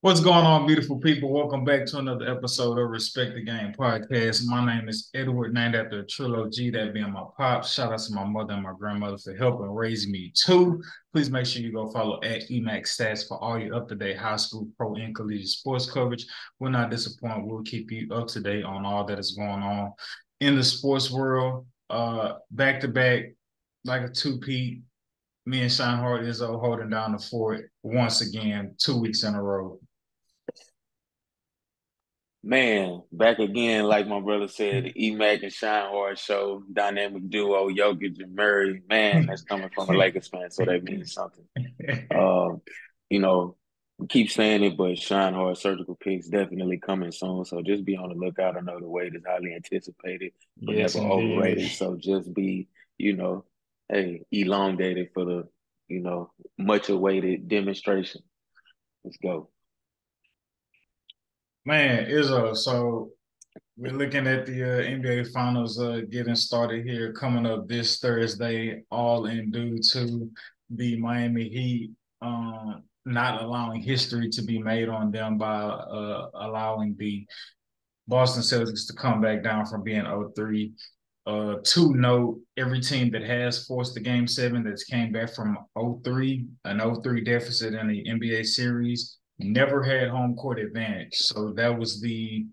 What's going on, beautiful people? Welcome back to another episode of Respect the Game podcast. My name is Edward, named after a trilogy, that being my pops. Shout out to my mother and my grandmother for helping raise me too. Please make sure you go follow at EMAX Stats for all your up-to-date high school, pro, and collegiate sports coverage. We'll not disappoint. We'll keep you up to date on all that is going on in the sports world. Back to back, like a two-peat. Me and Sean Hart is holding down the fort once again, 2 weeks in a row. Man, back again, like my brother said, the E-Mac and Shine Hard show, dynamic duo, Jokic and Murray. Man, that's coming from a Lakers fan, so that means something. Um, you know, we keep saying it, but Shine Hard surgical picks definitely coming soon. So just be on the lookout. I know the wait is highly anticipated, but Yes, never indeed. overrated. So just be, you know, hey, elongated for the, much awaited demonstration. Let's go. Man, Izzo, so we're looking at the NBA Finals getting started here, coming up this Thursday, all in due to the Miami Heat not allowing history to be made on them by allowing the Boston Celtics to come back down from being 0-3. To note, every team that has forced the game seven that's came back from 0-3, an 0-3 deficit in the NBA series, never had home court advantage. So that was the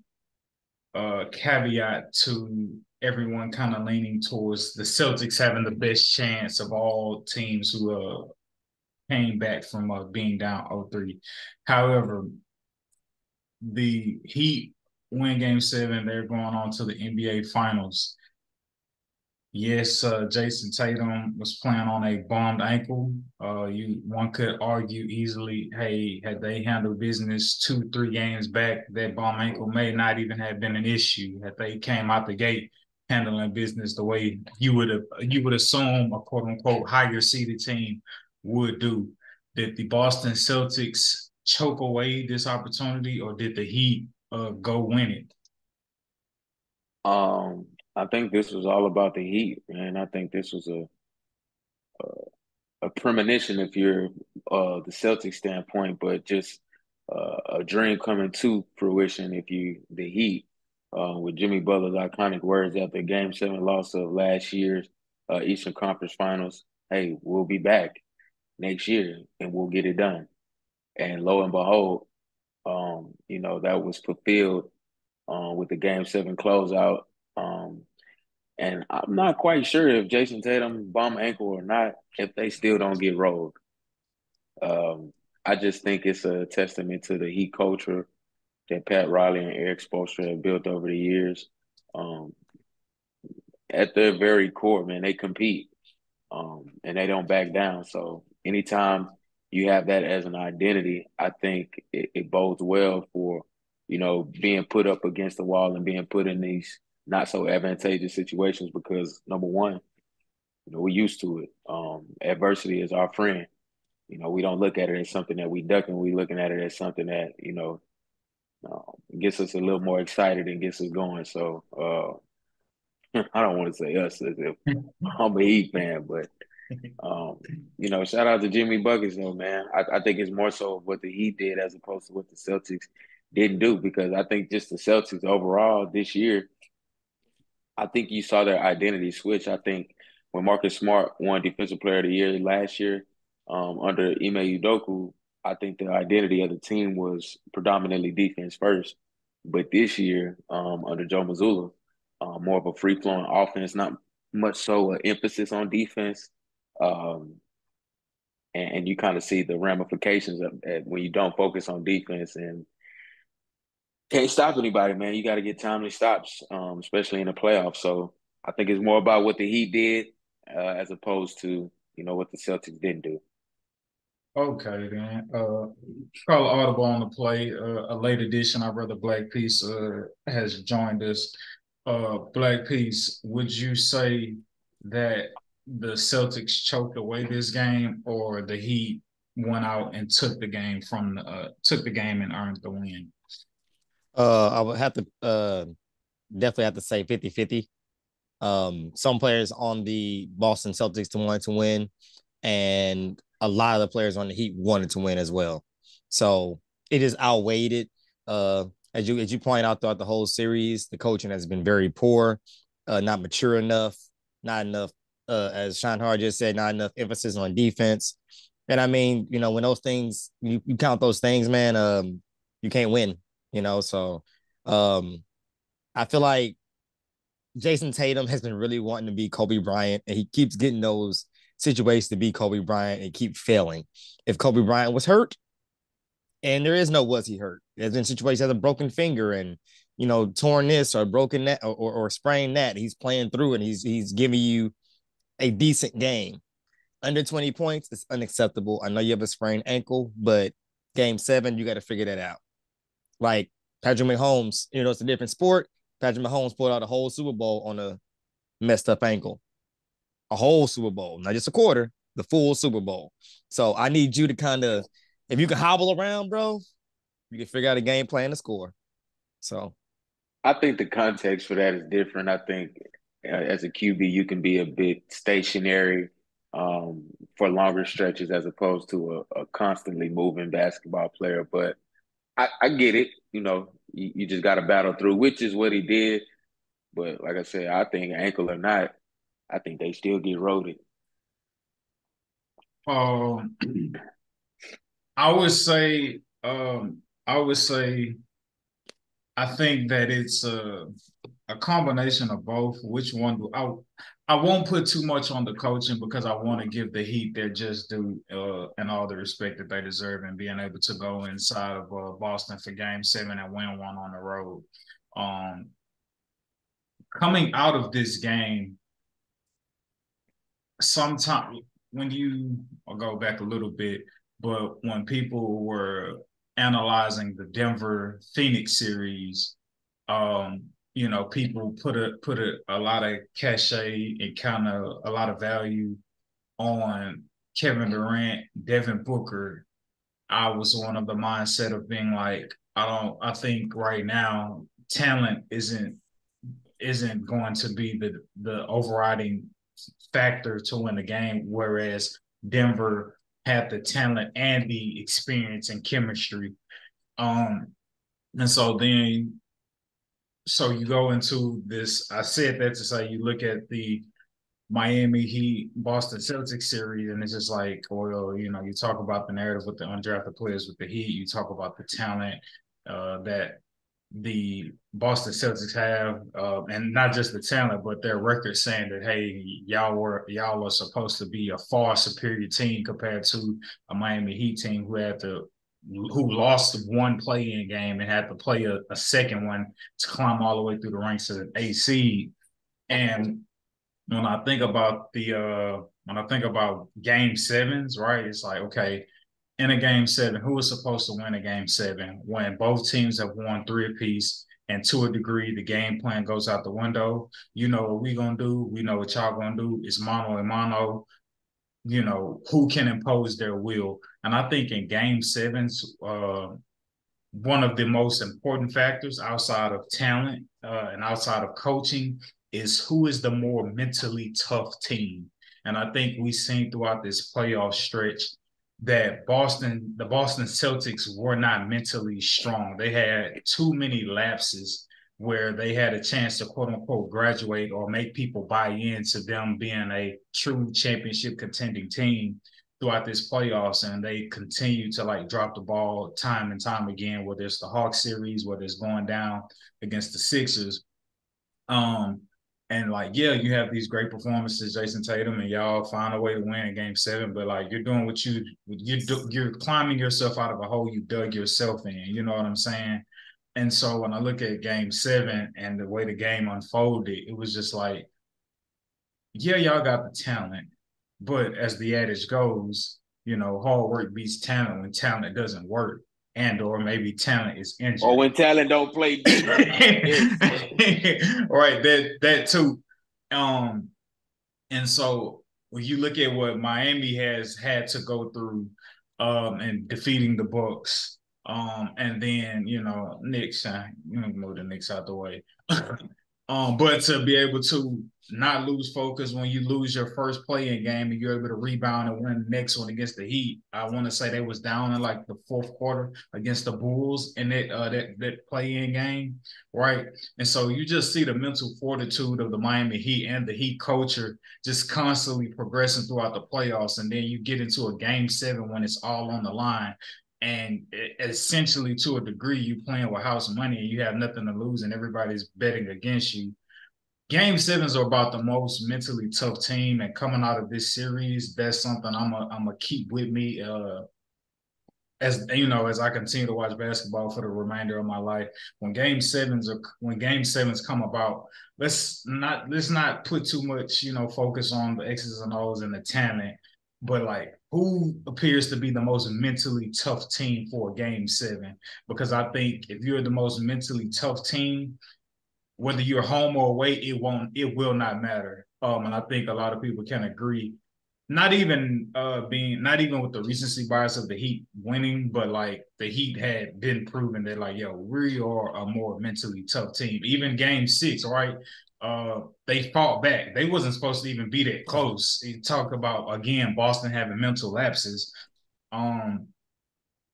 caveat to everyone kind of leaning towards the Celtics having the best chance of all teams who came back from being down 0-3. However, the Heat win game seven. They're going on to the NBA Finals. Yes, Jason Tatum was playing on a bummed ankle. One could argue easily, hey, had they handled business 2, 3 games back, that bum ankle may not even have been an issue. Had they came out the gate handling business the way you would assume a quote unquote higher seeded team would do. Did the Boston Celtics choke away this opportunity, or did the Heat go win it? Um, I think this was all about the Heat, man. I think this was a premonition if you're the Celtics standpoint, but just a dream coming to fruition if you the Heat. With Jimmy Butler's iconic words after Game 7 loss of last year's Eastern Conference Finals, hey, we'll be back next year and we'll get it done. And lo and behold, that was fulfilled with the Game 7 closeout. Um, and I'm not quite sure if Jason Tatum bum ankle or not, if they still don't get rolled. Um, I just think it's a testament to the Heat culture that Pat Riley and Eric Spoelstra have built over the years. Um, at their very core, man, they compete and they don't back down. So anytime you have that as an identity, I think it bodes well for, being put up against the wall and being put in these not so advantageous situations because number one, we're used to it. Adversity is our friend. We don't look at it as something that we duck and we looking at it as something that, gets us a little more excited and gets us going. So I don't want to say us as if I'm a Heat fan, but um, shout out to Jimmy Buckets though, man. I think it's more so what the Heat did as opposed to what the Celtics didn't do because I think just the Celtics overall this year, I think you saw their identity switch. I think when Marcus Smart won Defensive Player of the Year last year under Ime Udoka, I think the identity of the team was predominantly defense first. But this year, under Joe Mazzulla, more of a free flowing offense, not much so an emphasis on defense. Um, and you kind of see the ramifications of that when you don't focus on defense and can't stop anybody, man. You got to get timely stops, especially in the playoffs. So I think it's more about what the Heat did as opposed to what the Celtics didn't do. Okay, then. Call audible on the play. A late edition. Our brother Black Peace has joined us. Black Peace, would you say that the Celtics choked away this game, or the Heat went out and took the game and earned the win? I would have to definitely have to say 50-50. Some players on the Boston Celtics to wanted to win, and a lot of the players on the Heat wanted to win as well. So it is outweighed. As you point out throughout the whole series, the coaching has been very poor, not mature enough, not enough. As Sean Hart just said, not enough emphasis on defense. And I mean, when those things you count those things, man, you can't win. So um, I feel like Jason Tatum has been really wanting to be Kobe Bryant, and he keeps getting those situations to be Kobe Bryant and keep failing. If Kobe Bryant was hurt, and there is no was he hurt. There's been situations has a broken finger and torn this or broken that or sprained that. He's playing through and he's giving you a decent game. Under 20 points is unacceptable. I know you have a sprained ankle, but game 7, you got to figure that out. Like Patrick Mahomes, it's a different sport. Patrick Mahomes pulled out a whole Super Bowl on a messed up ankle. A whole Super Bowl, not just a quarter, the full Super Bowl. So I need you to kind of, if you can hobble around, bro, you can figure out a game plan to score. So I think the context for that is different. I think as a QB, you can be a bit stationary for longer stretches as opposed to a constantly moving basketball player. But I get it. You just got to battle through, which is what he did. But like I said, I think ankle or not, I think they still get roaded. Um, I would say, I would say, I think that it's a combination of both. Which one do I won't put too much on the coaching because I want to give the Heat their just due and all the respect that they deserve and being able to go inside of Boston for Game 7 and win one on the road. Um, Coming out of this game, sometimes when you I'll go back a little bit, but when people were analyzing the Denver Phoenix series, people put a lot of cachet and kind of a lot of value on Kevin Durant, Devin Booker. I was one of the mindset of being like, I think right now talent isn't going to be the overriding factor to win the game, whereas Denver had the talent and the experience and chemistry. Um, and so you go into this. I said that to say you look at the Miami Heat Boston Celtics series, and it's just like, well, you talk about the narrative with the undrafted players with the Heat, you talk about the talent that the Boston Celtics have, and not just the talent, but their record saying that hey, y'all are supposed to be a far superior team compared to a Miami Heat team who lost one play-in game and had to play a second one to climb all the way through the ranks of the A seed. And when I think about game sevens, right, it's like, okay, in a game 7, who is supposed to win a game 7 when both teams have won 3 apiece, and to a degree the game plan goes out the window? You know what we gonna do, we know what y'all gonna do. It's mano and mano. Who can impose their will? And I think in game sevens, one of the most important factors outside of talent and outside of coaching is who is the more mentally tough team. And I think we've seen throughout this playoff stretch that the Boston Celtics were not mentally strong. They had too many lapses where they had a chance to quote unquote graduate or make people buy into them being a true championship contending team throughout this playoffs, and they continue to like drop the ball time and time again, whether it's the Hawks series, whether it's going down against the Sixers. Um, and like, yeah, you have these great performances, Jason Tatum, and y'all find a way to win in game 7, but like you're doing what you're climbing yourself out of a hole you dug yourself in. You know what I'm saying? And so when I look at game 7 and the way the game unfolded, it was just like, yeah, y'all got the talent, but as the adage goes, hard work beats talent when talent doesn't work, and or maybe talent is Or injured. when talent don't play defense. Yes. Right, that too. Um, and so when you look at what Miami has had to go through, and defeating the Bucks, and then Knicks, move the Knicks out the way. But to be able to not lose focus when you lose your first play-in game and you're able to rebound and win the next one against the Heat. I want to say they was down in like the fourth quarter against the Bulls in that play-in game, right? And so you just see the mental fortitude of the Miami Heat and the Heat culture just constantly progressing throughout the playoffs. And then you get into a game 7 when it's all on the line. And essentially, to a degree, you playing with house money and you have nothing to lose, and everybody's betting against you. Game sevens are about the most mentally tough team, and coming out of this series, that's something I'm a keep with me. As you know, as I continue to watch basketball for the remainder of my life, when game sevens come about, let's not put too much focus on the X's and O's and the talent, but like who appears to be the most mentally tough team for a game 7? Because I think if you're the most mentally tough team, whether you're home or away, it will not matter. And I think a lot of people can agree. Not even with the recency bias of the Heat winning, but like the Heat had been proven that like, yo, we are a more mentally tough team. Even game 6, right? They fought back. They wasn't supposed to even be that close. You talk about again Boston having mental lapses. Um,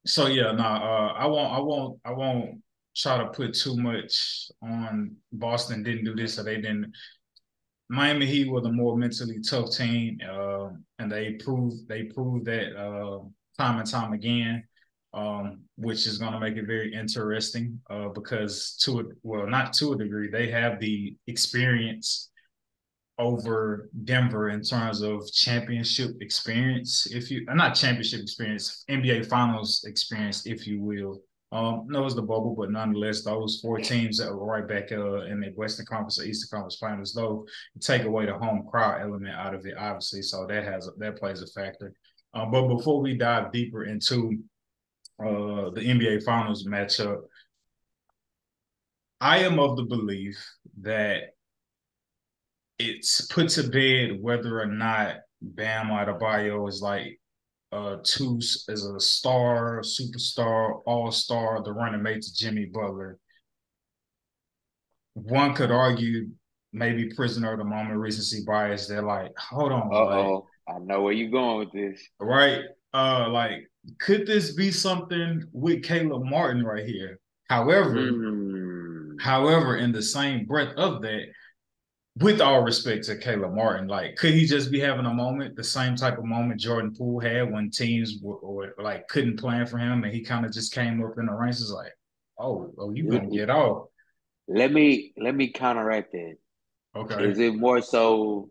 so yeah, I won't try to put too much on Boston didn't do this or they didn't. Miami Heat were the more mentally tough team, and they proved that time and time again, which is going to make it very interesting because not to a degree, they have the experience over Denver in terms of championship experience, if you not championship experience, NBA Finals experience, if you will. No, it's the bubble, but nonetheless, those 4 teams that were right back in the Western Conference or Eastern Conference Finals, though, take away the home crowd element out of it, obviously, so that plays a factor. But before we dive deeper into the NBA Finals matchup, I am of the belief that it's put to bed whether or not Bam Adebayo is like is a star, superstar, all-star, the running mate to Jimmy Butler. One could argue maybe prisoner of the moment recency bias. They're like, hold on, like, I know where you're going with this. right? Like, could this be something with Caleb Martin right here? However, Mm. however, in the same breath of that, with all respect to Caleb Martin, like, could he just be having a moment, the same type of moment Jordan Poole had when teams were like couldn't plan for him, and he kind of just came up in the ranks, is like, oh, you gonna get off? Let me counteract that. Okay, Is it more so?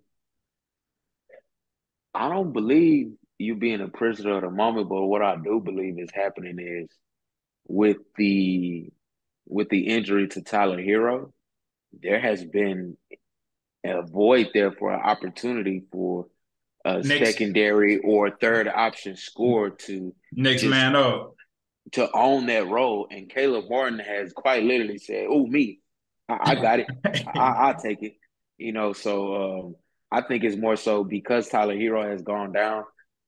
I don't believe you being a prisoner of the moment, but what I do believe is happening is with the injury to Tyler Hero, there has been a void there for an opportunity for a next secondary or third option scorer to next just man up. to own that role. And Caleb Martin has quite literally said, "Oh, me, I got it. I'll take it." So I think it's more so because Tyler Hero has gone down.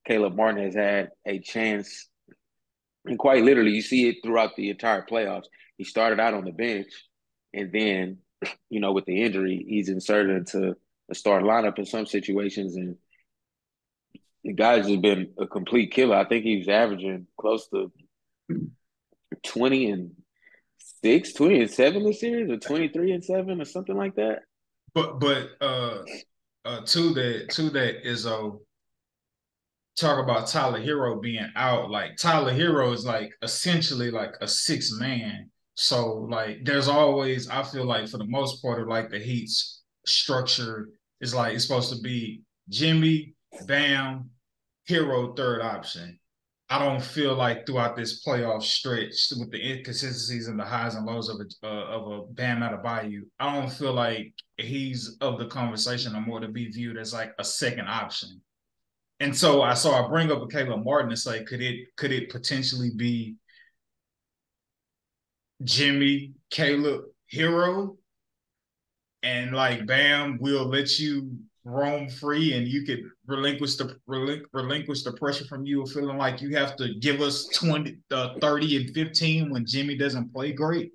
Caleb Martin has had a chance, and quite literally, you see it throughout the entire playoffs. He started out on the bench, and then, with the injury, he's inserted into the start lineup in some situations, and the guy's just been a complete killer. I think he's averaging close to 20-6, 20-7 this series, or 23-7, or something like that. But to that is talk about Tyler Hero being out. Like Tyler Hero is like essentially like a 6 man. So like there's always, I feel like for the most part of like the Heat's structure is like it's supposed to be Jimmy, Bam, Hero third option. I don't feel like throughout this playoff stretch with the inconsistencies and the highs and lows of a Bam Adebayo, I don't feel like he's of the conversation or more to be viewed as like a second option. And so I bring up a Caleb Martin and say, could it potentially be Jimmy, Caleb, Hero, and like Bam will let you roam free and you could relinquish the pressure from you of feeling like you have to give us 20, 30 and 15 when Jimmy doesn't play great,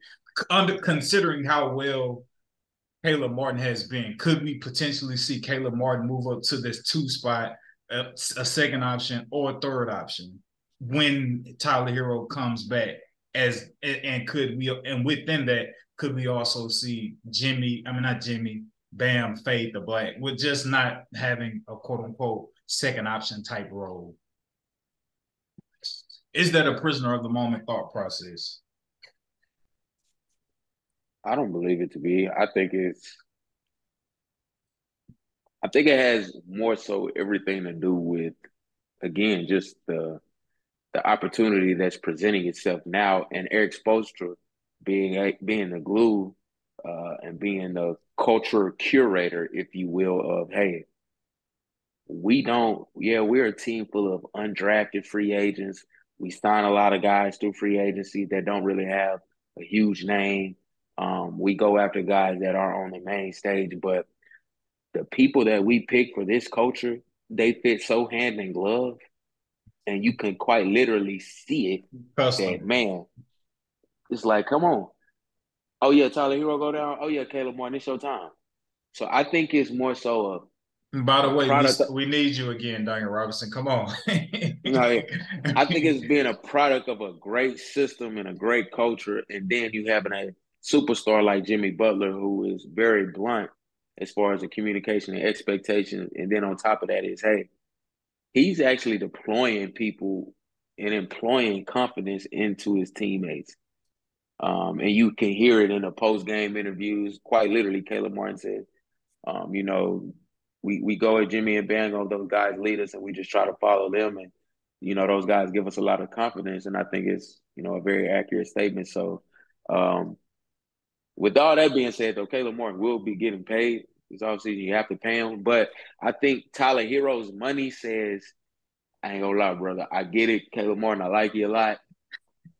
under considering how well Caleb Martin has been. Could we potentially see Caleb Martin move up to this 2 spot, a second option or a third option when Tyler Hero comes back? And could we, and within that, could we also see Jimmy? I mean, not Jimmy. Bam fade the black with just not having a quote unquote second option type role. Is that a prisoner of the moment thought process? I don't believe it to be. I think it has more so everything to do with, again, just the opportunity that's presenting itself now, and Eric Spoelstra being the glue and being the culture curator, if you will, of hey, we're a team full of undrafted free agents. We sign a lot of guys through free agency that don't really have a huge name. We go after guys that are on the main stage, but the people that we pick for this culture, they fit so hand in glove, and you can quite literally see it. That Custom. man, it's like, come on. Oh yeah, Tyler Hero go down. Oh yeah, Caleb Martin, it's your time. So I think it's more so And by the a way, product. we need you again, Duncan Robinson. Come on. I think it's being a product of a great system and a great culture, and then you having a superstar like Jimmy Butler who is very blunt as far as the communication and expectation, and then on top of that is, hey, he's actually deploying people and employing confidence into his teammates. And you can hear it in the post game interviews. Quite literally, Caleb Martin said, you know, we go at Jimmy and Bango, those guys lead us, and we just try to follow them. And, those guys give us a lot of confidence. And I think it's, a very accurate statement. So, with all that being said, though, Caleb Martin will be getting paid. Because obviously you have to pay him. But I think Tyler Hero's money says, I ain't gonna lie, brother. I get it, Caleb Martin. I like you a lot.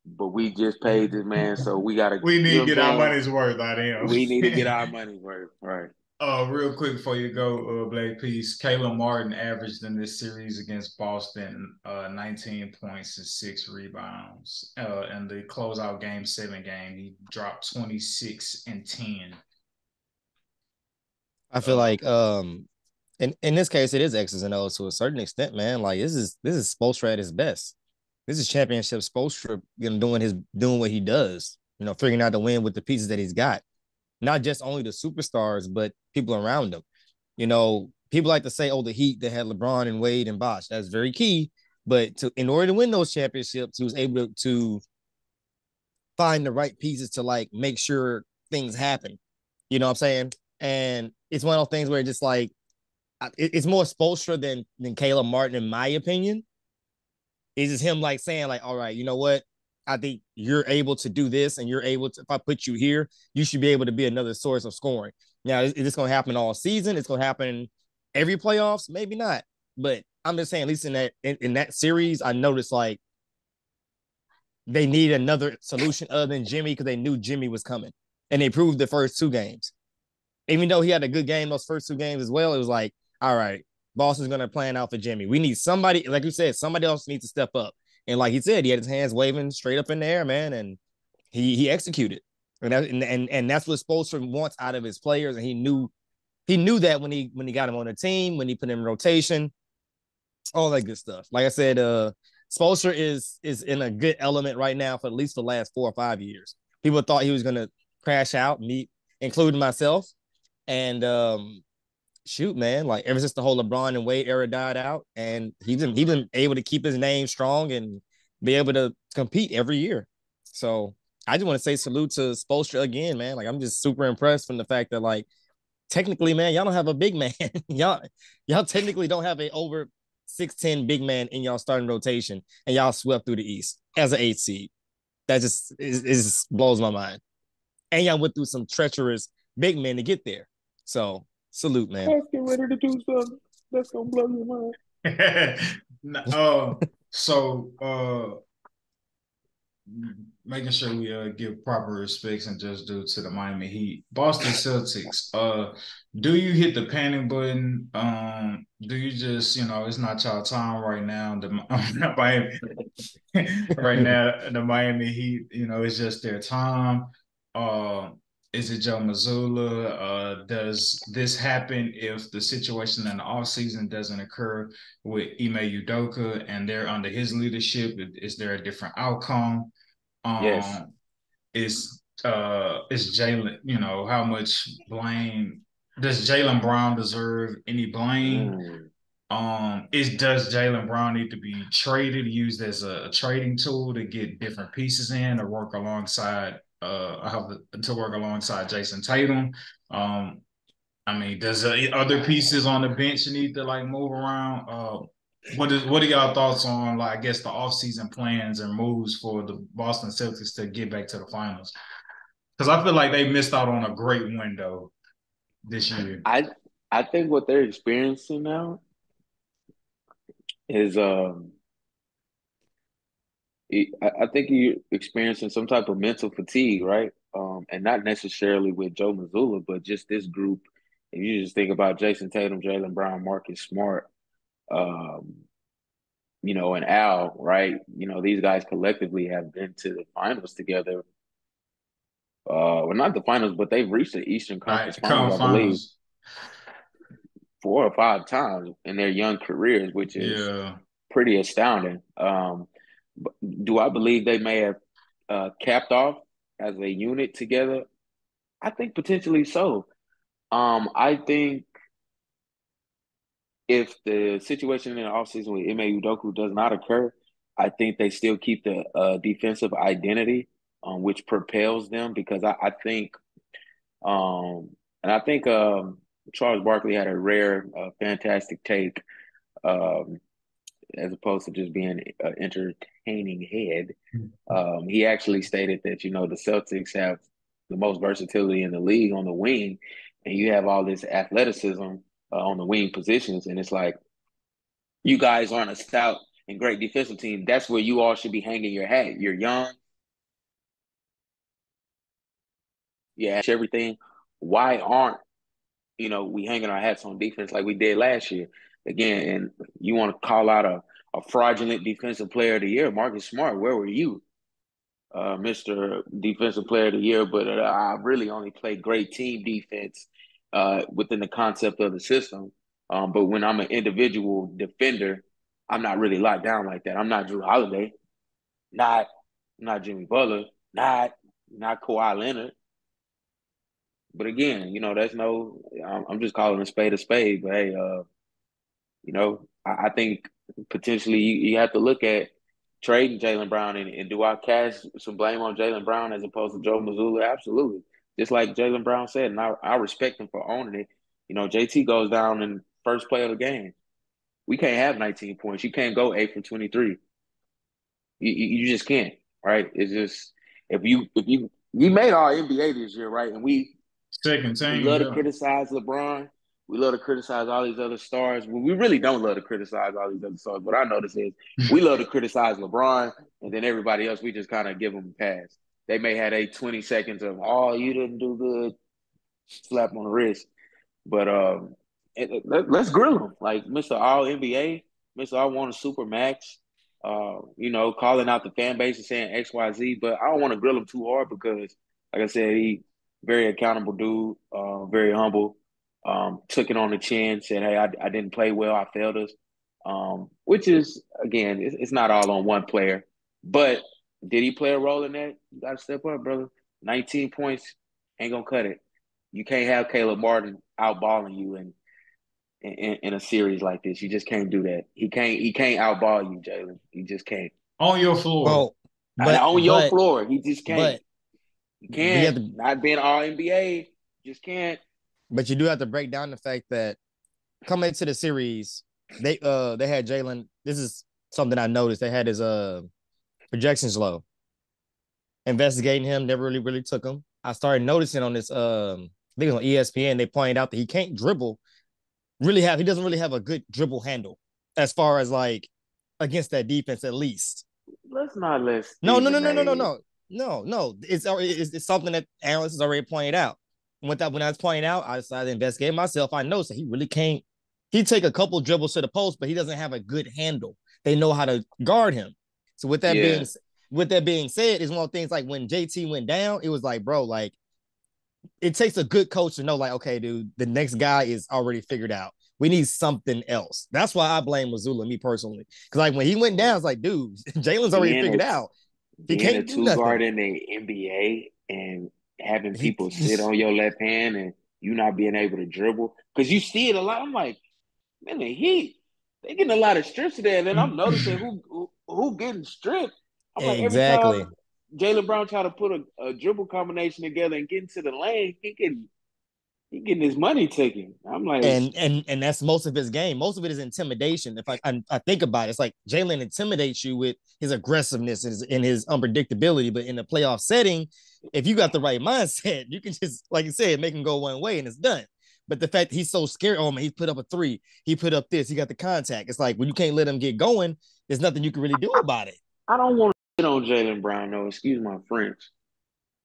But we just paid this man, so we gotta, We you need know to what I'm get our saying? money's worth out of We need to get him. our money's worth, right? Real quick before you go, Black Peace, Caleb Martin averaged in this series against Boston 19 points and 6 rebounds. In the closeout game 7 game, he dropped 26 and 10. I feel like in this case it is X's and O's to a certain extent, man. Like this is Spoelstra at his best. This is championship Spoelstra, doing what he does. Figuring out to win with the pieces that he's got. Not just only the superstars, but people around him. People like to say, "Oh, the Heat that had LeBron and Wade and Bosh." That's very key. But in order to win those championships, he was able to find the right pieces to like make sure things happen. You know what I'm saying? And it's one of those things where it's just like it's more Spoelstra than Caleb Martin, in my opinion. It's just him like saying like, all right, you know what? I think you're able to do this, and you're able to. If I put you here, you should be able to be another source of scoring. Now, is this going to happen all season? It's going to happen every playoffs? Maybe not. But I'm just saying, at least in that series, I noticed like they need another solution other than Jimmy because they knew Jimmy was coming, and they proved the first 2 games. Even though he had a good game those first 2 games as well, it was like, all right, Boston's going to plan out for Jimmy. We need somebody, like you said, somebody else needs to step up. And like he said, he had his hands waving straight up in the air, man, and he executed. And that's what Spoelstra wants out of his players, and he knew that when he got him on the team, when he put him in rotation, all that good stuff. Like I said, Spoelstra is in a good element right now for at least the last 4 or 5 years. People thought he was going to crash out, me, including myself. And shoot, man, like ever since the whole LeBron and Wade era died out, and he's been able to keep his name strong and be able to compete every year. So I just want to say salute to Spoelstra again, man. Like I'm just super impressed from the fact that like technically, man, y'all don't have a big man. y'all technically don't have a over 6'10" big man in y'all starting rotation, and y'all swept through the East as an 8 seed. That just blows my mind. And y'all went through some treacherous big men to get there. So salute, man. Let's get ready to do something that's gonna blow your mind. So making sure we give proper respects and just due to the Miami Heat. Boston Celtics, do you hit the panic button? Do you just, it's not y'all time right now. The Miami right now, the Miami Heat, it's just their time. Is it Joe Mazzulla? Does this happen if the situation in the offseason doesn't occur with Ime Udoka and they're under his leadership? Is there a different outcome? Yes. Is Jalen, how much blame does Jalen Brown deserve any blame? Mm. Does Jalen Brown need to be traded, used as a trading tool to get different pieces in or work alongside to work alongside Jason Tatum? I mean, does other pieces on the bench need to like move around? What are y'all thoughts on like I guess the offseason plans and moves for the Boston Celtics to get back to the finals? Because I feel like they missed out on a great window this year. I think what they're experiencing now is I think you're experiencing some type of mental fatigue, right? And not necessarily with Joe Mazzulla, but just this group. If you just think about Jason Tatum, Jalen Brown, Marcus Smart, um, and Al, right? These guys collectively have been to the finals together. Well, not the finals, but they've reached the Eastern Conference Right, Finals, come I believe, finals. 4 or 5 times in their young careers, which is Yeah. pretty astounding. But do I believe they may have capped off as a unit together? I think potentially so. I think if the situation in the offseason with Ime Udoku does not occur, I think they still keep the defensive identity, which propels them because I think, and I think Charles Barkley had a rare, fantastic take um, as opposed to just being an entertaining head. He actually stated that, the Celtics have the most versatility in the league on the wing, and you have all this athleticism on the wing positions. And it's like, you guys aren't a stout and great defensive team. That's where you all should be hanging your hat. You're young, yeah, everything. Why aren't, we hanging our hats on defense like we did last year? Again, and you want to call out a fraudulent defensive player of the year, Marcus Smart, where were you? Mr. Defensive Player of the Year, but I really only played great team defense within the concept of the system. But when I'm an individual defender, I'm not really locked down like that. I'm not Drew Holiday, not not Jimmy Butler, not Kawhi Leonard. But again, that's no. I'm just calling a spade a spade. But hey, I think potentially you have to look at trading Jalen Brown and do I cast some blame on Jalen Brown as opposed to Joe Mazzulla? Absolutely. Just like Jalen Brown said, and I respect him for owning it. JT goes down in first play of the game. We can't have 19 points. You can't go 8 for 23. You just can't, right? It's just if you made our NBA this year, right? And Second we team, love to yeah. criticize LeBron. We love to criticize all these other stars. Well, we really don't love to criticize all these other stars. What I notice is we love to criticize LeBron, and then everybody else, we just kind of give them a pass. They may have 20 seconds of, oh, you didn't do good, slap on the wrist. But let's grill him. Like Mr. All NBA, Mr. I want a super max, calling out the fan base and saying XYZ. But I don't want to grill him too hard because, like I said, he very accountable dude, very humble. Took it on the chin, said, "Hey, I didn't play well. I failed us." Which is again, it's not all on one player, but did he play a role in that? You got to step up, brother. 19 points ain't gonna cut it. You can't have Caleb Martin outballing you in a series like this. You just can't do that. He can't outball you, Jalen. He just can't. On your floor. Well, And but on your but floor, he just can't. but You we can't. have to, Not being all NBA, just can't. but you do have to break down the fact that coming into the series, they had Jalen. This is something I noticed. They had his projections low. Investigating him, never really took him. I started noticing on this I think it was on ESPN, they pointed out that he can't dribble. He doesn't really have a good dribble handle as far as like against that defense at least. Let's not let No, no, no, Stephen no, no, no, A. no, no, no. It's something that analysts has already pointed out. When I was pointing out, I decided to investigate myself. I noticed that he really can't. He take a couple dribbles to the post, but he doesn't have a good handle. They know how to guard him. So Yeah, with that being said, it's one of the things like when JT went down, it was like, bro, like it takes a good coach to know, like, okay, dude, the next guy is already figured out. We need something else. That's why I blame Mazzulla, me personally. Because like when he went down, it's like, dude, Jalen's already being figured a out. He being a can't do two guard nothing. in the NBA and having He people sit on your left hand and you not being able to dribble because you see it a lot. I'm like, man, the Heat they getting a lot of strips there. And then I'm noticing who getting stripped. I'm like, every time exactly. Jaylen Brown try to put a dribble combination together and get into the lane, he getting his money taken. I'm like, And that's most of his game. Most of it is intimidation. If I think about it, it's like Jalen intimidates you with his aggressiveness and his unpredictability. But in a playoff setting, if you got the right mindset, you can just, like you said, make him go one way and it's done. But the fact that he's so scared, oh man, he put up a three, he put up this, he got the contact. It's like when you can't let him get going, there's nothing you can really do about it. I don't want to shit on Jaylen Brown though. Excuse my French.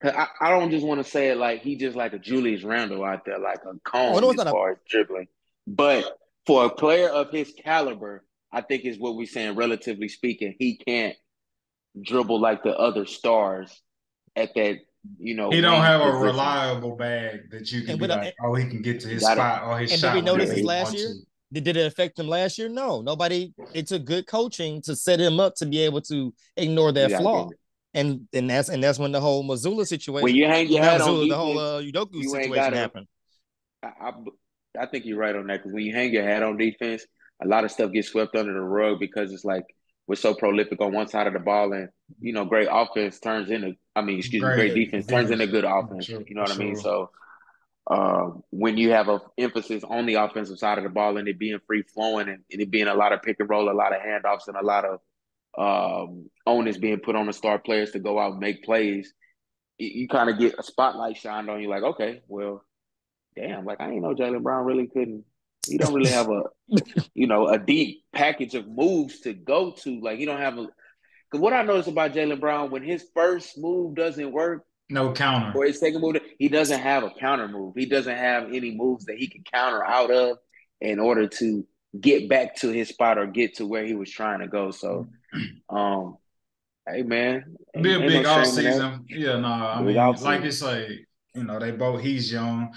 I don't just want to say it like he just like a Julius Randle out there, like a Oh no, cone it's as not a. far as dribbling. But for a player of his caliber, I think is what we're saying, relatively speaking, he can't dribble like the other stars at that, He don't wing have a position. reliable bag that you can And be with like, oh, he can get to You his got it. spot or his and did we shot notice whenever this he last wants year? to. Did it affect him last year? No, nobody. It took good coaching to set him up to be able to ignore You that got to give flaw, it. and that's when the whole Missoula When situation, you hang your well, not hat on Missoula, the whole defense, Udoku you ain't situation gotta. happened. I, I, I think you're right on that because when you hang your hat on defense, a lot of stuff gets swept under the rug because it's like we're so prolific on one side of the ball, and great offense turns into. I mean, excuse me, great Great defense turns into defense. good For offense. sure. You know For what I mean? sure. So when you have a emphasis on the offensive side of the ball and it being free flowing and it being a lot of pick and roll, a lot of handoffs, and a lot of onus being put on the star players to go out and make plays, you kind of get a spotlight shined on you. Like, okay, well, damn, like I ain't know Jaylen Brown really couldn't. He don't really have a deep package of moves to go to. Like he don't have a. Because what I noticed about Jaylen Brown, when his first move doesn't work No or counter. his second move, he doesn't have a counter move. He doesn't have any moves that he can counter out of in order to get back to his spot or get to where he was trying to go. So, um, hey man, Be ain't, a ain't no big off shame in that. season. Yeah, no, I Big mean, off like season. it's like, they both he's young.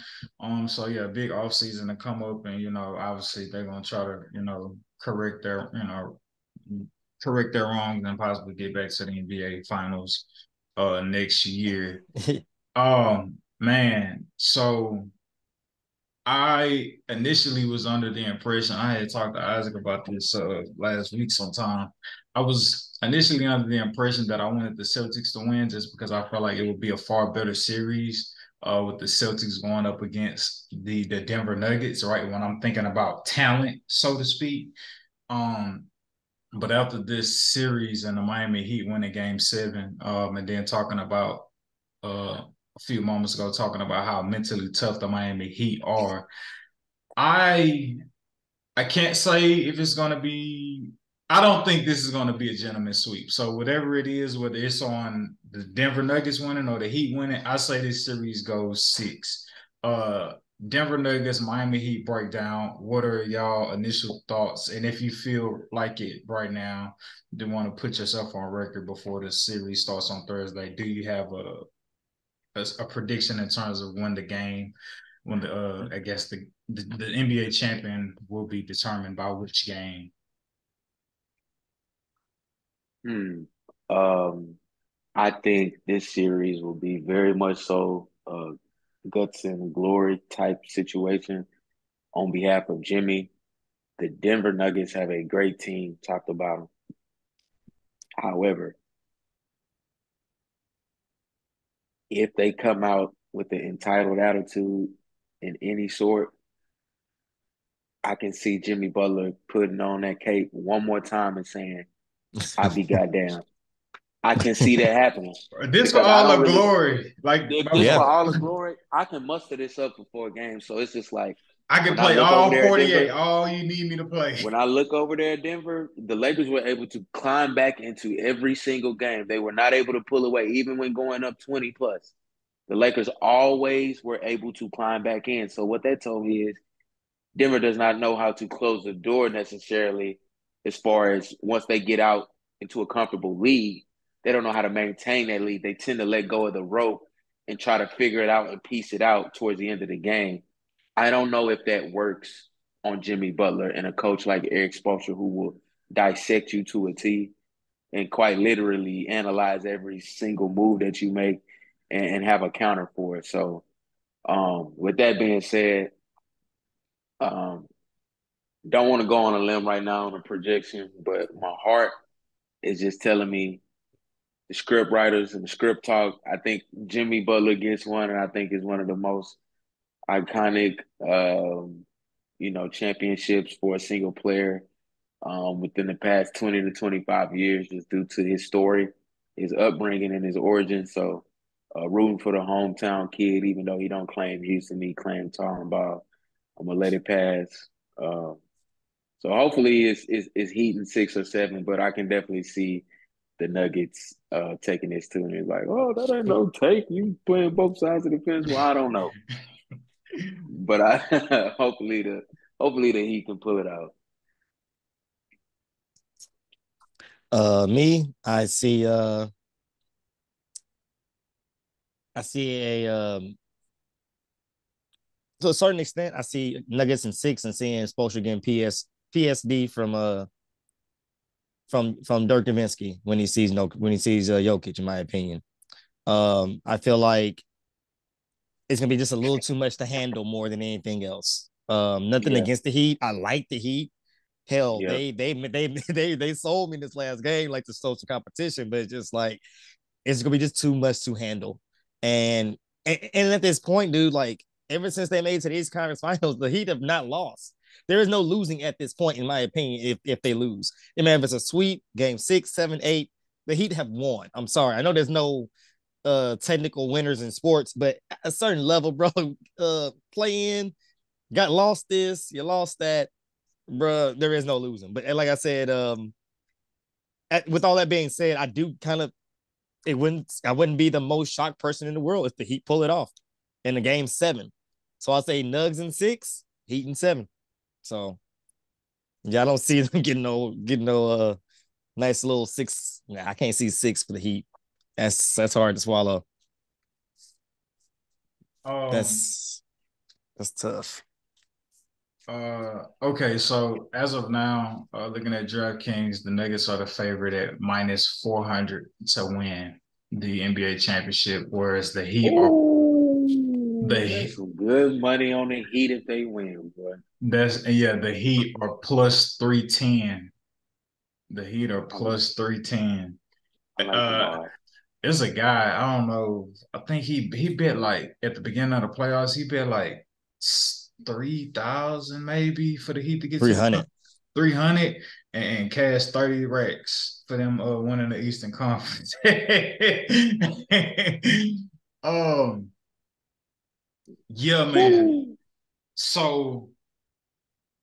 So yeah, big off season to come up and obviously they're gonna try to, correct their, correct their wrongs and possibly get back to the NBA finals next year. Man, so I initially was under the impression I had talked to Isaac about this last week sometime. I was initially under the impression that I wanted the Celtics to win just because I felt like it would be a far better series with the Celtics going up against the Denver Nuggets, right? When I'm thinking about talent, so to speak. Um, but after this series and the Miami Heat winning game 7, and then talking about a few moments ago, talking about how mentally tough the Miami Heat are, I I can't say if it's going to be. I don't think this is going to be a gentleman's sweep. So whatever it is, whether it's on the Denver Nuggets winning or the Heat winning, I say this series goes 6. Uh, Denver Nuggets, Miami Heat breakdown. What are y'all initial thoughts? And if you feel like it right now, do want to put yourself on record before the series starts on Thursday? Do you have a prediction in terms of when the game, when I guess the NBA champion will be determined by which game? Hmm. Um, I think this series will be very much so a guts and glory type situation on behalf of Jimmy. The Denver Nuggets have a great team, talked about them. However, if they come out with an entitled attitude in any sort, I can see Jimmy Butler putting on that cape one more time and saying, "I be goddamn." I can see that happening This for because I all don't the really. glory. Like If my this for Yeah. all the glory, I can muster this up for 4 games. So it's just like I can when I play look over all there at 48, Denver, all you need me to play. when I look over there at Denver, the Lakers were able to climb back into every single game. They were not able to pull away, even when going up 20 plus. The Lakers always were able to climb back in. So what that told me is Denver does not know how to close the door necessarily as far as once they get out into a comfortable lead. They don't know how to maintain that lead. They tend to let go of the rope and try to figure it out and piece it out towards the end of the game. I don't know if that works on Jimmy Butler and a coach like Eric Spoelstra who will dissect you to a T and quite literally analyze every single move that you make and have a counter for it. So, with that being said, um, don't want to go on a limb right now on a projection, but my heart is just telling me the script writers and the script talk. I think Jimmy Butler gets one, and I think is one of the most iconic, championships for a single player within the past 20 to 25 years, just due to his story, his upbringing, and his origin. So, rooting for the hometown kid, even though he don't claim Houston, he claims Talkin. I'm gonna let it pass. Uh, so hopefully it's Heat in 6 or 7, but I can definitely see the Nuggets taking this too, and it's like, oh, that ain't no take. You playing both sides of the fence. Well, I don't know, but I hopefully the Heat can pull it out. Me, I see a to a certain extent, I see Nuggets in 6 and seeing Spoelstra getting PSD from Dirk Nowitzki when he sees Jokic, in my opinion. I feel like it's gonna be just a little too much to handle more than anything else. Nothing Yeah, against the Heat. I like the Heat. Hell, yeah. they sold me this last game like the social competition, but it's just like it's gonna be just too much to handle. And at this point, dude, like ever since they made to these conference finals, the Heat have not lost. There is no losing at this point, in my opinion. If they lose, it man, if it's a sweep, game 6, 7, 8, the Heat have won. I'm sorry, I know there's no technical winners in sports, but at a certain level, bro, play in, got lost this, you lost that, bro. There is no losing. But like I said, with all that being said, I do kind of I wouldn't be the most shocked person in the world if the Heat pull it off in the game 7. So I'll say Nugs in 6, Heat in 7. So yeah, I don't see them getting no nice little 6. Nah, I can't see 6 for the Heat. That's hard to swallow. Um, That's tough. okay, so as of now, looking at DraftKings, the Nuggets are the favorite at minus 400 to win the NBA championship, whereas Oh, that's the some good money on the Heat if they win, boy. the Heat are plus 310. The Heat are I, plus 310. I like them Uh, odds. there's a guy, I don't know, I think he bet like at the beginning of the playoffs, he bet like 3,000 maybe for the Heat to get to the 300. 300 and cash 30 racks for them winning the Eastern Conference. um, yeah, man. Woo. So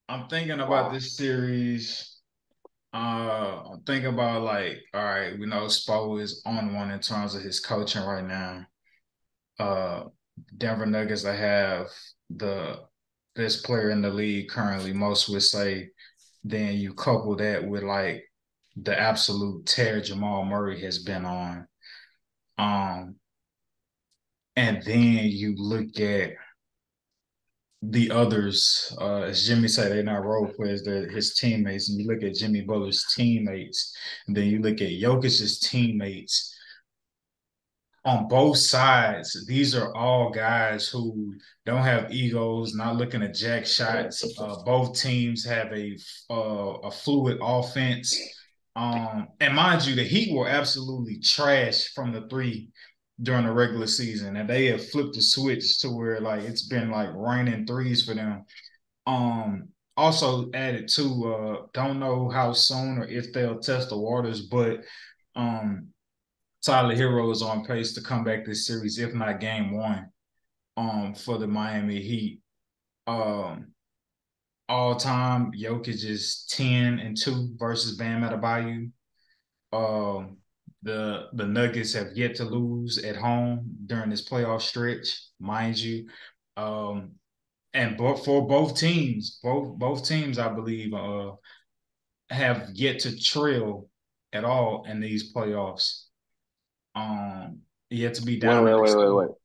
I'm thinking about Wow. this series. I'm thinking about like, all right, we know Spo is on one in terms of his coaching right now. Uh, Denver Nuggets, I have the best player in the league currently. Most would say. Then you couple that with like the absolute tear Jamal Murray has been on. Um, and then you look at the others, as Jimmy said, they're not role players, they're his teammates. And you look at Jimmy Butler's teammates, and then you look at Jokic's teammates on both sides. These are all guys who don't have egos, not looking at jack shots. Both teams have a fluid offense. And mind you, the Heat were absolutely trash from the three during the regular season, and they have flipped the switch to where like it's been like raining threes for them. Also added to don't know how soon or if they'll test the waters, but um Tyler Hero is on pace to come back this series, if not game one, for the Miami Heat. Um, all time, Jokic is 10-2 versus Bam Adebayo. Um, the Nuggets have yet to lose at home during this playoff stretch, mind you. Um, and for both teams, I believe, have yet to trail at all in these playoffs. Um, yet to be Wait, down wait, in the wait, wait, wait. score.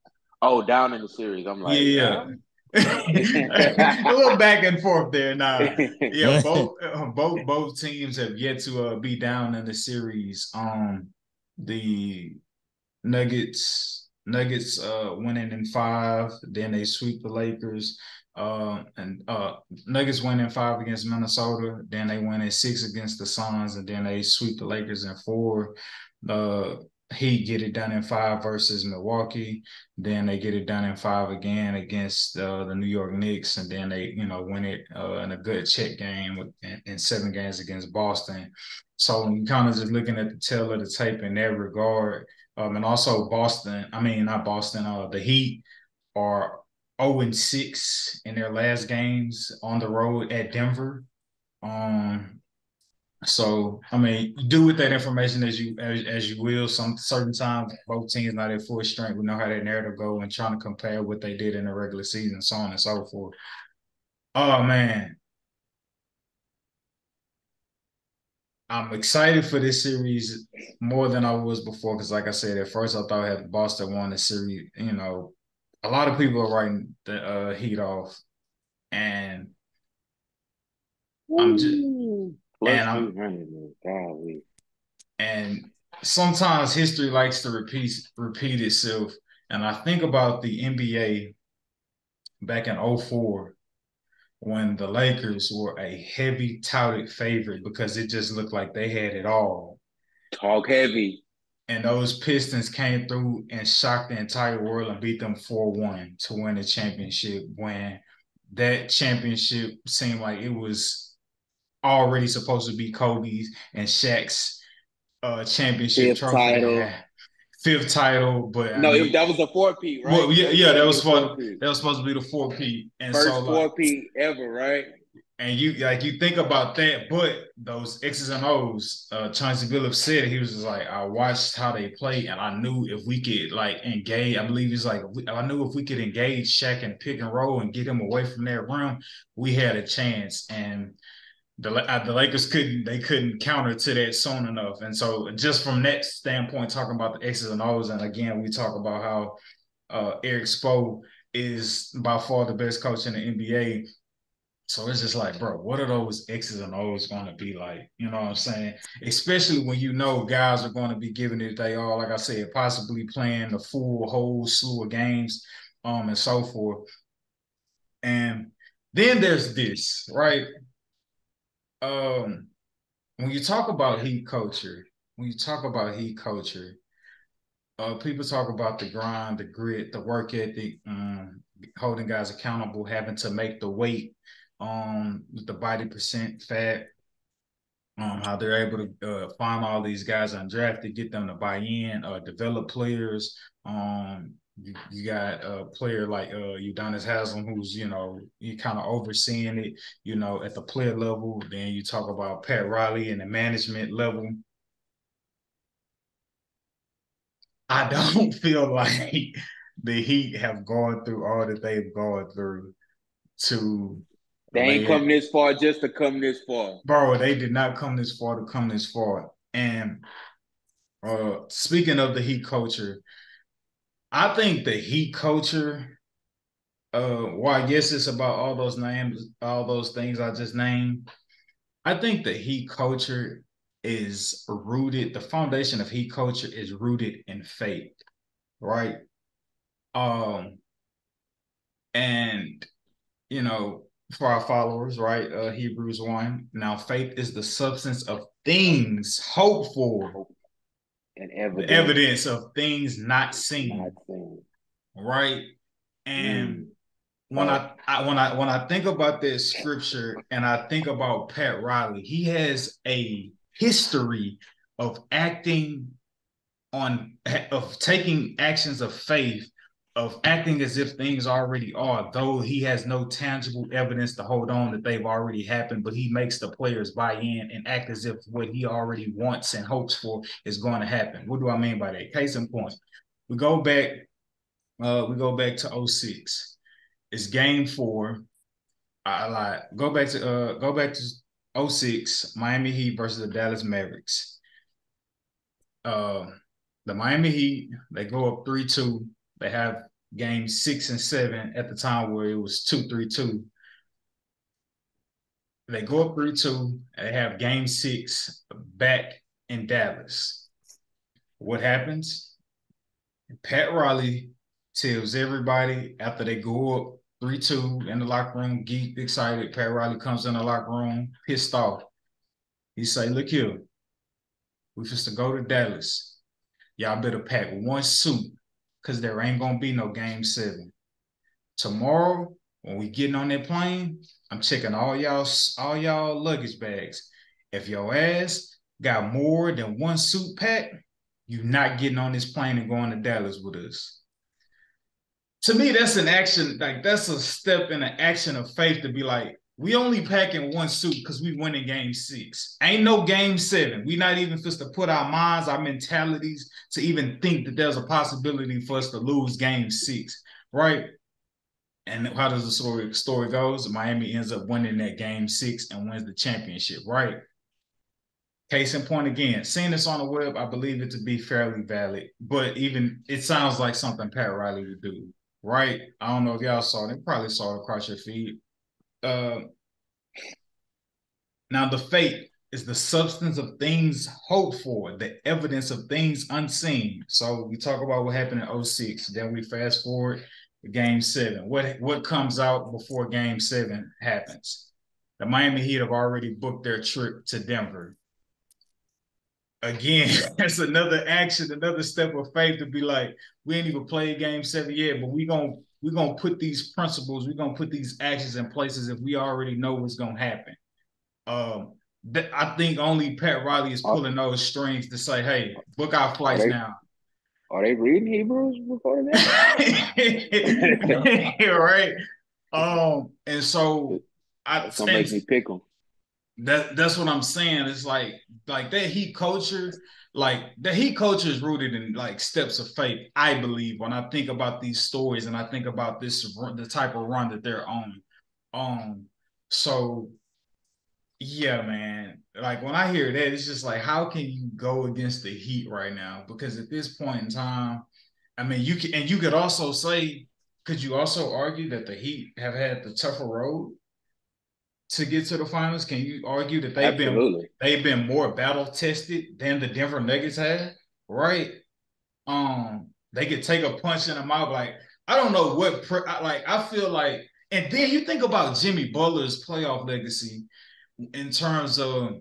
Oh, down in the series. I'm like, Yeah. A little back and forth there. Nah, yeah, both teams have yet to be down in the series. The Nuggets winning in five, then they sweep the Lakers. And Nuggets win in five against Minnesota, then they win in six against the Suns, and then they sweep the Lakers in four. Uh, Heat get it done in five versus Milwaukee. Then they get it done in five again against the New York Knicks, and then they win it in a good check game in 7 games against Boston. So you kind of just looking at the tail of the tape in that regard. And also Boston, I mean not Boston, the Heat are 0-6 in their last games on the road at Denver. So I mean, do with that information as you will. Some certain times both teams not at full strength. We know how that narrative go and trying to compare what they did in the regular season, so on and so forth. Oh man, I'm excited for this series more than I was before because, like I said, at first I thought I had Boston won the series. A lot of people are writing the Heat off, and I'm just Plus and I'm 300, man. Golly. and sometimes history likes to repeat itself. And I think about the NBA back in '04 when the Lakers were a heavy touted favorite because it just looked like they had it all. Talk heavy. And those Pistons came through and shocked the entire world and beat them 4-1 to win the championship when that championship seemed like it was already supposed to be Kobe's and Shaq's championship Fifth trophy to title. have. Fifth title, but I No, mean, that was a four-peat, right? well, yeah, That was yeah, supposed to be the four-peat. that was supposed to be the four-peat, and so First like, four-peat ever, right? and you think about that, but those X's and O's, Chauncey Billups said he was just like, I watched how they play, and I knew if we could like engage, I believe he's like, I knew if we could engage Shaq and pick and roll and get him away from that rim, we had a chance, and the Lakers couldn't counter to that soon enough, and so just from that standpoint, talking about the X's and O's, and again we talk about how Eric Spo is by far the best coach in the NBA. So it's just like, bro, what are those X's and O's going to be like? You know what I'm saying? Especially when you know guys are going to be giving it they all, like I said, possibly playing the full whole slew of games, and so forth. And then there's this, right? Um, when you talk about heat culture, when you talk about heat culture, people talk about the grind, the grit, the work ethic, holding guys accountable, having to make the weight, the body percent fat, how they're able to find all these guys undrafted, get them to buy in, develop players. You got a player like Udonis Haslam, who's you kind of overseeing it, at the player level. Then you talk about Pat Riley and the management level. I don't feel like the Heat have gone through all that they've gone through to They ain't lay come it. this far just to come this far. Bro, they did not come this far to come this far. And speaking of the Heat culture, I think the Heat culture, while yes, it's about all those names, all those things I just named, I think the Heat culture is rooted, the foundation of Heat culture is rooted in faith, right? Um, and for our followers, right? Hebrews 1. Now, faith is the substance of things hoped for, And the evidence. evidence of things not Not seen, seen. right? And Mm. when I think about this scripture and I think about Pat Riley, he has a history of acting of taking actions of faith, of acting as if things already are, though he has no tangible evidence to hold on that they've already happened, but he makes the players buy in and act as if what he already wants and hopes for is going to happen. What do I mean by that? Case in point, we go back, to '06. It's game 4. I like go back to '06, Miami Heat versus the Dallas Mavericks. Uh, the Miami Heat, they go up 3-2. They have game 6 and 7 at the time where it was 2-3-2. They go up 3-2 and they have game 6 back in Dallas. What happens? Pat Riley tells everybody after they go up 3-2 in the locker room, geek, excited. Pat Riley comes in the locker room, pissed off. He say, look here, we supposed to go to Dallas. Y'all better pack one suit because there ain't going to be no game 7. Tomorrow, when we getting on that plane, I'm checking all y'all luggage bags. If your ass got more than one suit packed, you're not getting on this plane and going to Dallas with us. To me, that's an action, like that's a step in an action of faith to be like, we only packing one suit because we win in game 6. Ain't no game 7. We not even supposed to put our minds, our mentalities to even think that there's a possibility for us to lose game 6, right? And how does the story goes? Miami ends up winning that game 6 and wins the championship, right? Case in point again, seeing this on the web, I believe it to be fairly valid, but even it sounds like something Pat Riley would do, right? I don't know if y'all saw it. They probably saw it across your feed. Now, the fate is the substance of things hoped for, the evidence of things unseen. So we talk about what happened in 06. Then we fast forward to game 7. What comes out before game 7 happens? The Miami Heat have already booked their trip to Denver. Again, that's another action, another step of faith to be like, we ain't even played game 7 yet, but we're gonna put these principles, we're gonna put these actions in places if we already know what's gonna happen. I think only Pat Riley is pulling those strings to say, hey, book our flights now. Are they reading Hebrews before that? Right. And so that's gonna make me pick them. That's what I'm saying. It's like that Heat culture, is rooted in like steps of faith, I believe, when I think about these stories and I think about the type of run that they're on. So yeah, man. Like when I hear that, it's just like, how can you go against the Heat right now? Because at this point in time, I mean, you could also say, could you also argue that the Heat have had the tougher road to get to the finals? Can you argue that they've been more battle tested than the Denver Nuggets had? Right? They could take a punch in the mouth. Like, I don't know I feel like, and then you think about Jimmy Butler's playoff legacy in terms of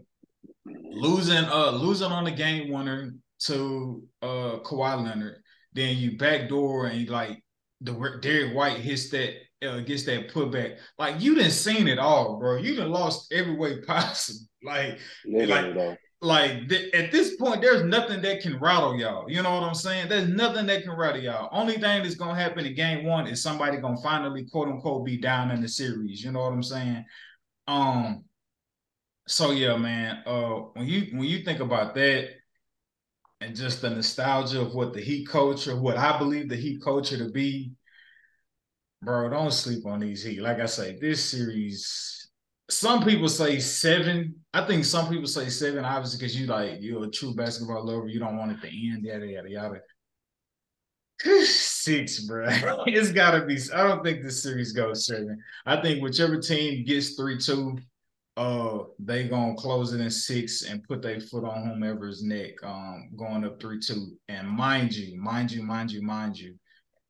losing on the game winner to Kawhi Leonard, then you backdoor and like Derek White gets that putback. Like you done seen it all, bro. You done lost every way possible. At this point, there's nothing that can rattle y'all. You know what I'm saying? There's nothing that can rattle y'all. Only thing that's gonna happen in game 1 is somebody gonna finally quote unquote be down in the series. You know what I'm saying? So yeah, man. When you think about that and just the nostalgia of what the Heat culture, what I believe the Heat culture to be, bro, don't sleep on these Heat. Like I say, this series, some people say 7. I think some people say 7, obviously, because you're a true basketball lover. You don't want it to end, yada yada yada. 6, bro. It's gotta be. I don't think this series goes 7. I think whichever team gets 3-2. They gonna close it in 6 and put their foot on whomever's neck, going up 3-2. And mind you,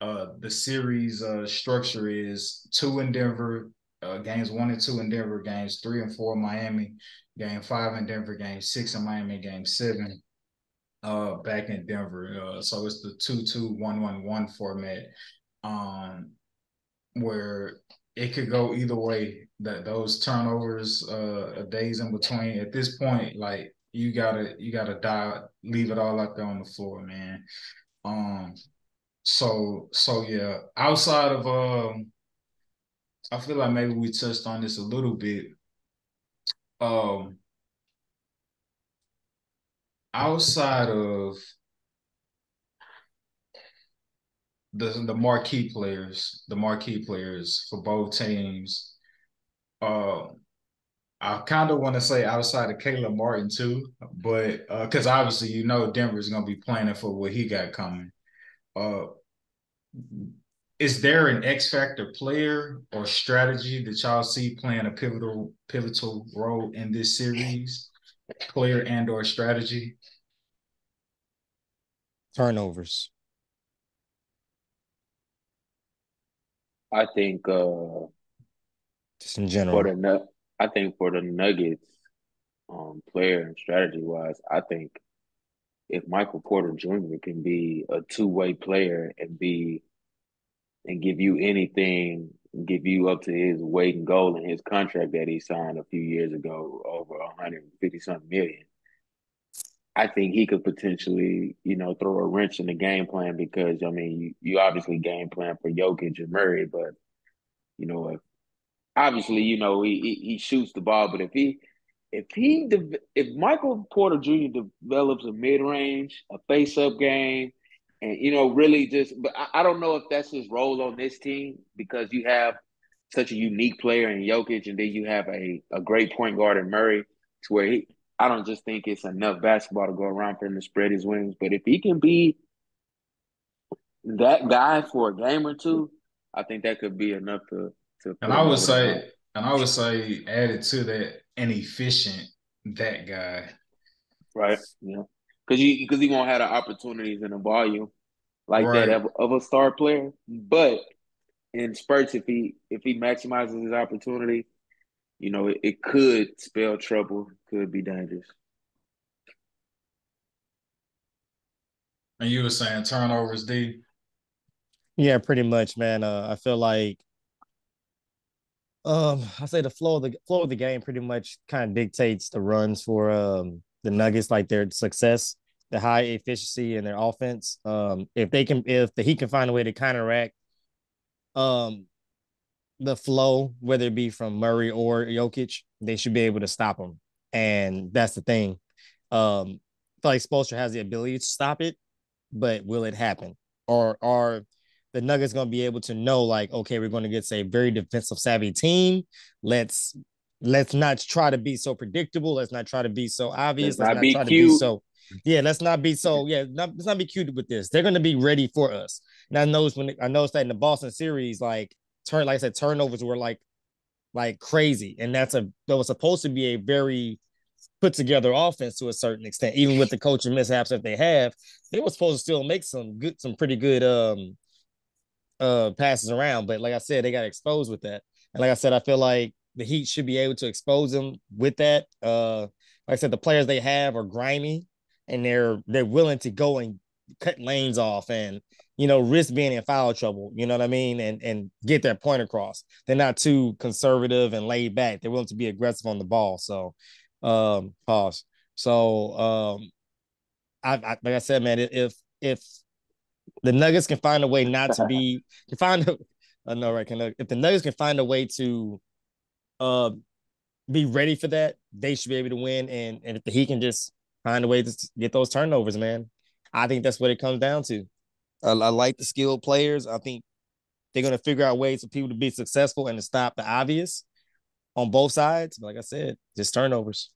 the series structure is 2 in Denver, games 1 and 2 in Denver, games 3 and 4 in Miami, game 5 in Denver, game 6 in Miami, game 7 back in Denver. So it's the 2-2-1-1-1 format. Where it could go either way. That those turnovers, days in between. At this point, like you gotta leave it all out there on the floor, man. So yeah. Outside of I feel like maybe we touched on this a little bit. Outside of the marquee players, for both teams. I kind of want to say outside of Caleb Martin too, but because obviously Denver's gonna be planning for what he got coming. is there an X factor player or strategy that y'all see playing a pivotal role in this series? Player and or strategy? Turnovers. I think Just in for general. I think for the Nuggets, player and strategy wise, I think if Michael Porter Jr. can be a two-way player and give you anything, give you up to his weight and goal in his contract that he signed a few years ago, over 150 something million. I think he could potentially, throw a wrench in the game plan because I mean, you obviously game plan for Jokic and Murray, but if obviously, he shoots the ball, but if Michael Porter Jr. develops a mid range, a face up game, and really but I don't know if that's his role on this team because you have such a unique player in Jokic, and then you have a great point guard in Murray, to where I don't just think it's enough basketball to go around for him to spread his wings, but if he can be that guy for a game or two, I think that could be enough to And put I him would over the hump. say, and I would say, added to that, an efficient that guy. Right. Yeah. Because he won't have the opportunities and the volume like that Right. of a star player. But in spurts, if he maximizes his opportunity, it could spell trouble, could be dangerous. And you were saying turnovers, D. Yeah, pretty much, man. I feel like I say the flow of the game pretty much kind of dictates the runs for the Nuggets, like their success, the high efficiency in their offense. If the Heat can find a way to counteract um the flow, whether it be from Murray or Jokic, they should be able to stop them. And that's the thing. I feel like Spoelstra has the ability to stop it, but will it happen? Or are the Nuggets going to be able to know, like, okay, we're going to get a very defensive savvy team. Let's let's not try to be so predictable. Let's not try to be so Let's obvious. Let's not not be try to be cute. so let's not be so let's not be cute with this. They're going to be ready for us. And I noticed that in the Boston series, like I said, turnovers were like crazy, and that was supposed to be a very put together offense to a certain extent. Even with the coaching mishaps that they have, they were supposed to still make some pretty good passes around. But like I said, they got exposed with that. And like I said, I feel like the Heat should be able to expose them with that. Like I said, the players they have are grimy, and they're willing to go and cut lanes off and risk being in foul trouble. You know what I mean? And get their point across. They're not too conservative and laid back. They're willing to be aggressive on the ball. So, pause. So, like I said, man, if the Nuggets can find a way not to be can find a no right can if the Nuggets can find a way to uh be ready for that, they should be able to win. And if the Heat can just find a way to get those turnovers, man, I think that's what it comes down to. I like the skilled players. I think they're gonna figure out ways for people to be successful and to stop the obvious on both sides. But like I said, just turnovers.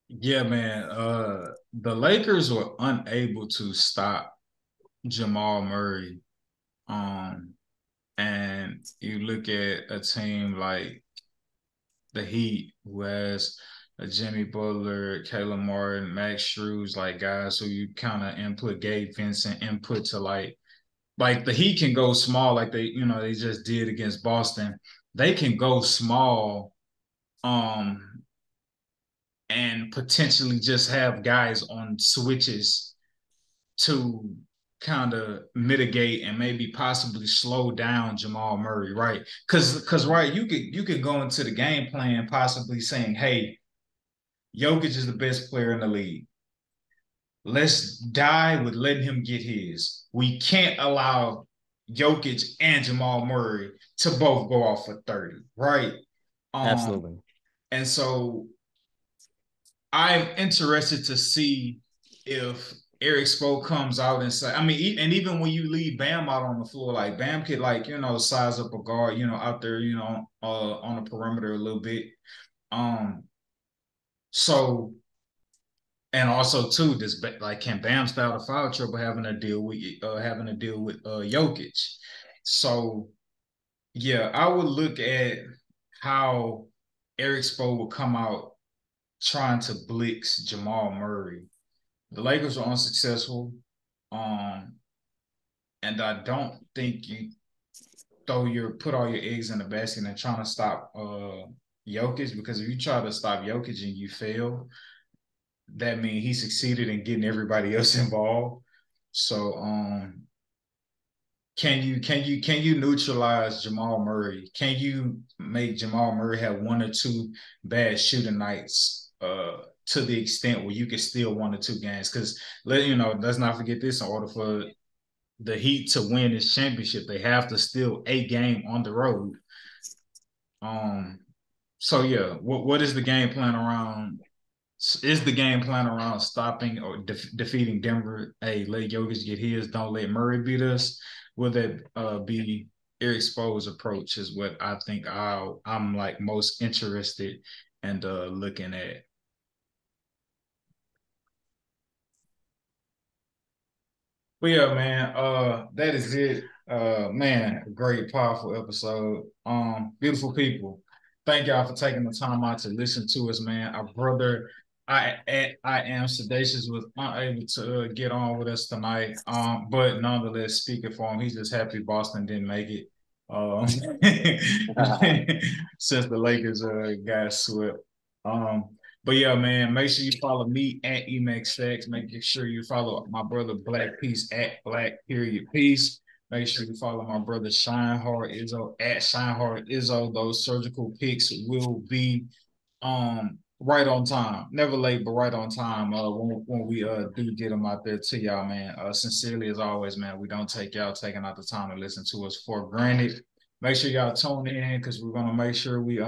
Yeah, man. The Lakers were unable to stop Jamal Murray. Um, and you look at a team like the Heat, who has a Jimmy Butler, Caleb Martin, Max Strus, like guys who you kind of input Gabe Vincent input to like the Heat can go small, like they just did against Boston. They can go small, um, and potentially just have guys on switches to kind of mitigate and maybe possibly slow down Jamal Murray, right? Because right, you could go into the game plan possibly saying, hey, Jokic is the best player in the league. Let's die with letting him get his. We can't allow Jokic and Jamal Murray to both go off for 30, right? Um, Absolutely. and so I'm interested to see if Eric Spo comes out and say, I mean, and even when you leave Bam out on the floor, like Bam could size up a guard, out there, on the perimeter a little bit. Um, so And also too, this like can Bam stay out of foul trouble having to deal with Jokic. So yeah, I would look at how Eric Spo would come out trying to blitz Jamal Murray. The Lakers were unsuccessful. Um, and I don't think you put all your eggs in the basket and trying to stop Jokic, because if you try to stop Jokic and you fail, that means he succeeded in getting everybody else involved. So can you neutralize Jamal Murray? Can you make Jamal Murray have one or two bad shooting nights to the extent where you can steal one or two games? Because let's not forget this: in order for the Heat to win this championship, they have to steal a game on the road. Um, so yeah, what is the game plan around? Is the game plan around stopping or defeating Denver? Hey, let Jokic get his. Don't let Murray beat us. Will that be Eric Spo's approach? Is what I think I'm like most interested in looking at. But yeah, man, that is it. Man, a great, powerful episode. Beautiful people. Thank y'all for taking the time out to listen to us, man. Our brother, I am sedacious, was unable to get on with us tonight. But nonetheless, speaking for him, he's just happy Boston didn't make it. Um, since the Lakers got swept. Um, but yeah, man, make sure you follow me at EMAX Make sure you follow my brother Black Peace at Black Period Peace. Make sure you follow my brother Shine Hard Izzo at Shine Hard Izzo. Those surgical picks will be right on time. Never late, but right on time. When we do get them out there to y'all, man. Sincerely as always, man. We don't take y'all taking out the time to listen to us for granted. Make sure y'all tune in because we're gonna make sure we're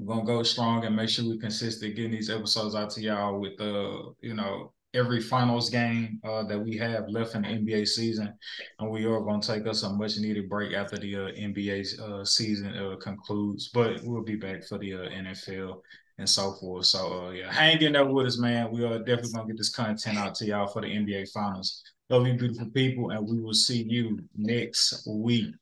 gonna go strong and make sure we consistent getting these episodes out to y'all with every finals game that we have left in the NBA season, and we are gonna take us a much needed break after the NBA season concludes. But we'll be back for the NFL and so forth. So yeah, hang in there with us, man. We are definitely gonna get this content out to y'all for the NBA finals. Love you, beautiful people, and we will see you next week.